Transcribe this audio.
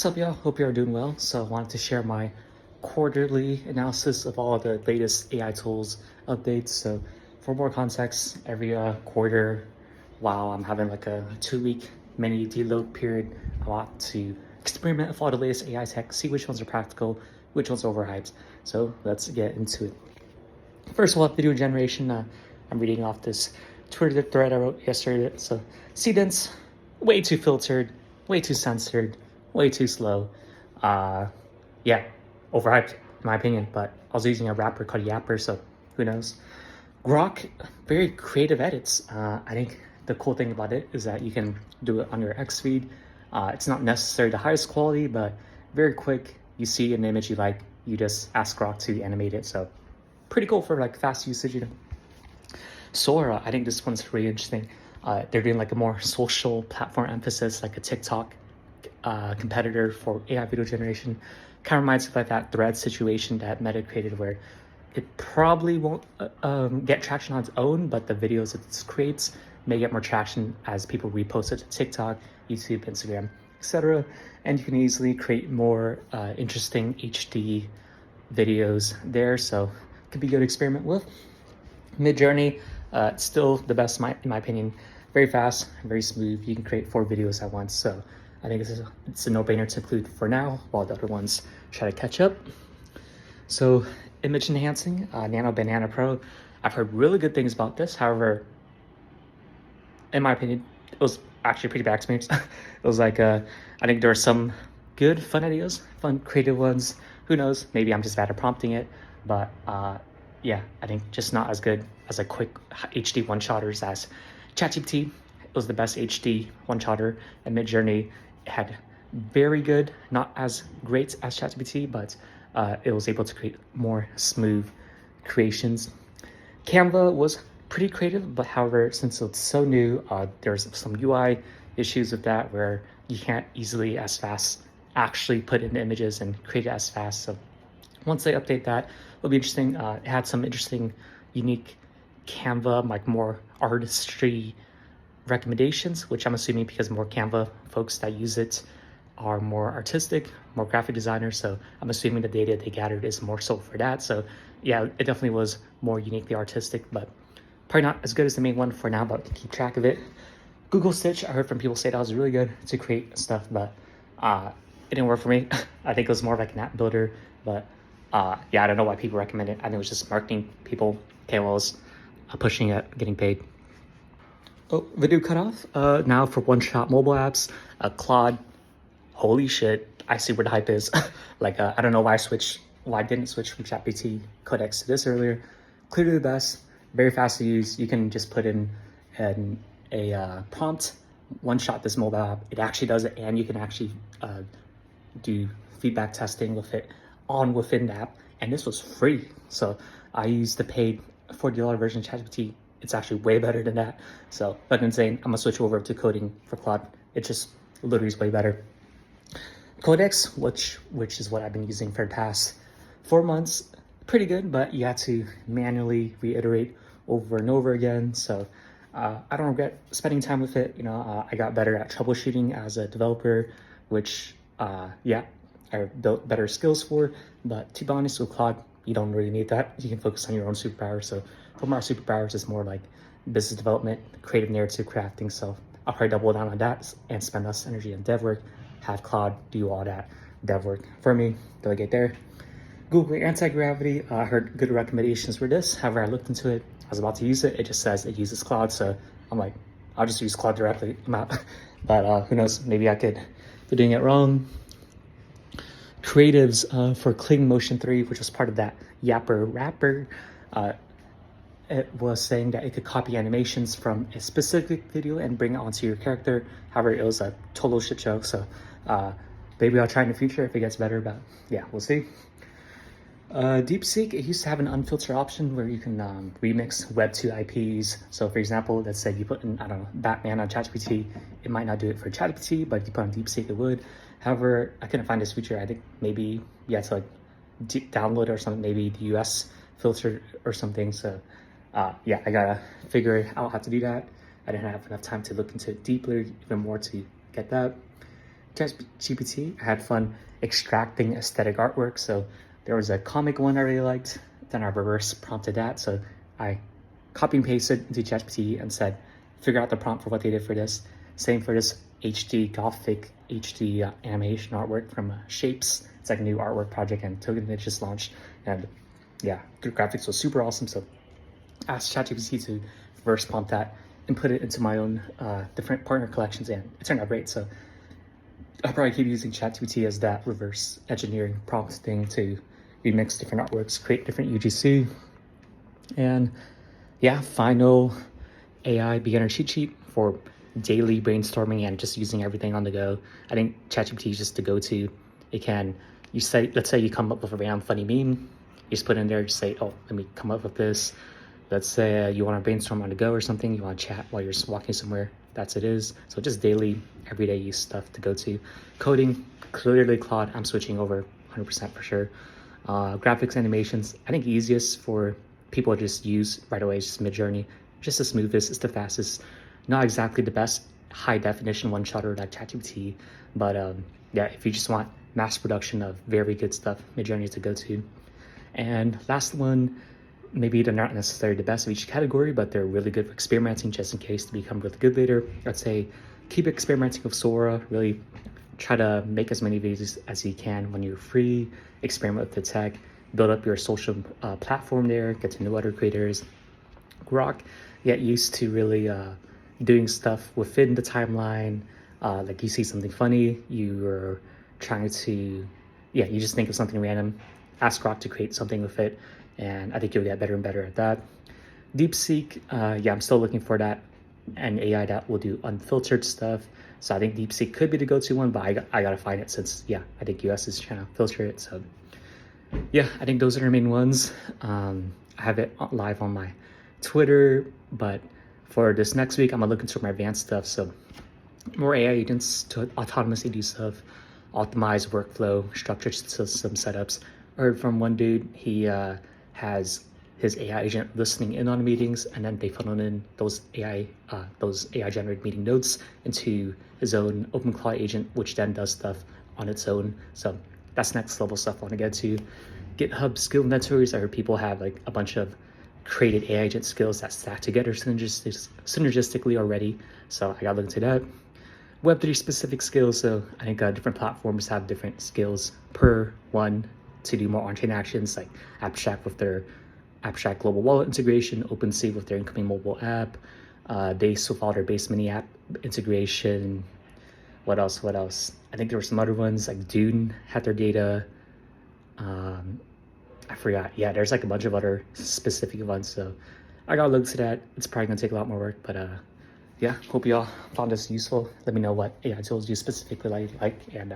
What's up, y'all? Hope you're doing well. So I wanted to share my quarterly analysis of all of the latest AI tools updates. So for more context, every quarter, while I'm having like a 2-week mini deload period, I want to experiment with all the latest AI tech, see which ones are practical, which ones are overhyped. So let's get into it. First of all, video generation. I'm reading off this Twitter thread I wrote yesterday. So Seedance, way too filtered, way too censored, way too slow. Yeah, overhyped in my opinion, but I was using a wrapper called Yapper, so who knows. Grok, very creative edits. I think the cool thing about it is that you can do it on your X feed. It's not necessarily the highest quality, but very quick. You see an image you like, you just ask Grok to animate it. So pretty cool for like fast usage, you know. Sora, I think this one's really interesting. They're doing like a more social platform emphasis, like a TikTok competitor for AI video generation. Kind of reminds me of like that thread situation that Meta created, where it probably won't get traction on its own, but the videos it creates may get more traction as people repost it to TikTok, YouTube, Instagram, etc. And you can easily create more interesting HD videos there, so it could be a good experiment with. Midjourney, still the best in my opinion. Very fast, very smooth. You can create 4 videos at once, so I think it's a no-brainer to include for now, while the other ones try to catch up. So image enhancing, Nano Banana Pro. I've heard really good things about this. However, in my opinion, it was actually a pretty bad experience. It was like, I think there are some good, fun ideas, fun, creative ones. Who knows? Maybe I'm just bad at prompting it, but yeah, I think just not as good as a quick HD one-shotters as ChatGPT. It was the best HD one-shotter, and Midjourney had very good, not as great as ChatGPT, but it was able to create more smooth creations. Canva was pretty creative, but however, since it's so new, there's some UI issues with that where you can't easily as fast actually put in images and create it as fast. So once they update that, it'll be interesting. It had some interesting, unique Canva, like more artistry recommendations, which I'm assuming because more Canva folks that use it are more artistic, more graphic designers. So I'm assuming the data they gathered is more so for that. So yeah, it definitely was more uniquely artistic, but probably not as good as the main one for now, but keep track of it. Google Stitch, I heard from people say that was really good to create stuff, but it didn't work for me. I think it was more of like an app builder, but yeah, I don't know why people recommend it. I think it was just marketing people, KOLs, pushing it, getting paid. Oh, video cutoff. Now for one-shot mobile apps, Claude, holy shit, I see where the hype is. Like, I don't know why I didn't switch from ChatGPT Codex to this earlier. Clearly the best, very fast to use. You can just put in a prompt, one-shot this mobile app. It actually does it, and you can actually do feedback testing with it within the app. And this was free. So I used the paid $40 version of ChatGPT. It's actually way better than that. So, like I'm saying, I'm gonna switch over to coding for Claude. It just literally is way better. Codex, which is what I've been using for the past 4 months, pretty good, but you have to manually reiterate over and over again. So I don't regret spending time with it. You know, I got better at troubleshooting as a developer, which yeah, I built better skills for. But to be honest, with Claude, you don't really need that. You can focus on your own superpowers. So for my superpowers, it's more like business development, creative narrative crafting. So I'll probably double down on that and spend less energy on dev work. Have Claude do all that dev work for me, delegate there. Google Anti-Gravity, I heard good recommendations for this. However, I looked into it, I was about to use it. It just says it uses Claude. So I'm like, I'll just use Claude directly. I'm out. But who knows, maybe I could be doing it wrong. Creatives for Kling Motion 3, which was part of that Yapper wrapper, it was saying that it could copy animations from a specific video and bring it onto your character. However, it was a total shit show. So maybe I'll try in the future if it gets better, but yeah, we'll see. DeepSeek, it used to have an unfiltered option where you can remix Web2 IPs. So for example, let's say you put in, I don't know, Batman on ChatGPT. It might not do it for ChatGPT, but if you put on DeepSeek, it would. However, I couldn't find this feature. I think maybe you had to like download it or something, maybe the US filter or something. So yeah, I gotta figure out how to do that. I didn't have enough time to look into it deeply, even more to get that. ChatGPT, I had fun extracting aesthetic artwork. So there was a comic one I really liked. Then I reverse prompted that. So I copy and pasted into ChatGPT and said, figure out the prompt for what they did for this. Same for this HD Gothic HD animation artwork from Shapes. It's like a new artwork project and token that just launched. And yeah, the graphics was super awesome. So I asked ChatGPT to reverse prompt that and put it into my own different partner collections, and it turned out great. So I'll probably keep using ChatGPT as that reverse engineering prompt thing to remix different artworks, create different UGC. And yeah, final AI beginner cheat sheet for daily brainstorming and just using everything on the go. I think ChatGPT is just the go-to. It can, let's say you come up with a random funny meme, you just put in there, just say, oh, let me come up with this. Let's say you want to brainstorm on the go or something, you want to chat while you're walking somewhere, that's it is. So just daily, everyday use stuff to go to. Coding, clearly Claude, I'm switching over 100% for sure. Graphics, animations, I think easiest for people to just use right away is just Midjourney. Just the smoothest, it's the fastest. Not exactly the best high definition one-shotter like ChatGPT, but yeah, if you just want mass production of very good stuff, Midjourney is the go-to. And last one, maybe they're not necessarily the best of each category, but they're really good for experimenting just in case to become really good later. I'd say keep experimenting with Sora, really try to make as many videos as you can when you're free, experiment with the tech, build up your social platform there, get to know other creators. Grok, get used to really doing stuff within the timeline. Like you see something funny, you're trying to, yeah, you just think of something random, ask Grok to create something with it, and I think you'll get better and better at that. DeepSeek, yeah, I'm still looking for that, an AI that will do unfiltered stuff. So I think DeepSeek could be the go-to one, but I gotta find it since, yeah, I think US is trying to filter it. So yeah, I think those are the main ones. I have it live on my Twitter, but for this next week, I'm gonna look into my advanced stuff. So more AI agents to autonomously do stuff, optimize workflow, structured system setups. I heard from one dude, he has his AI agent listening in on meetings, and then they funnel in those AI generated meeting notes into his own OpenClaw agent, which then does stuff on its own. So that's next level stuff I want to get to. GitHub skill mentors. I heard people have like a bunch of created AI agent skills that stack together synergistically already. So I gotta look into that. Web3 specific skills. So I think different platforms have different skills per one to do more on-chain actions, like Abstract with their Abstract global wallet integration, OpenSea with their incoming mobile app, Base with all their Base mini app integration. What else? I think there were some other ones like Dune had their data. I forgot. Yeah, there's like a bunch of other specific ones. So I gotta look to that. It's probably gonna take a lot more work, but yeah, hope y'all found this useful. Let me know what AI tools you specifically like, and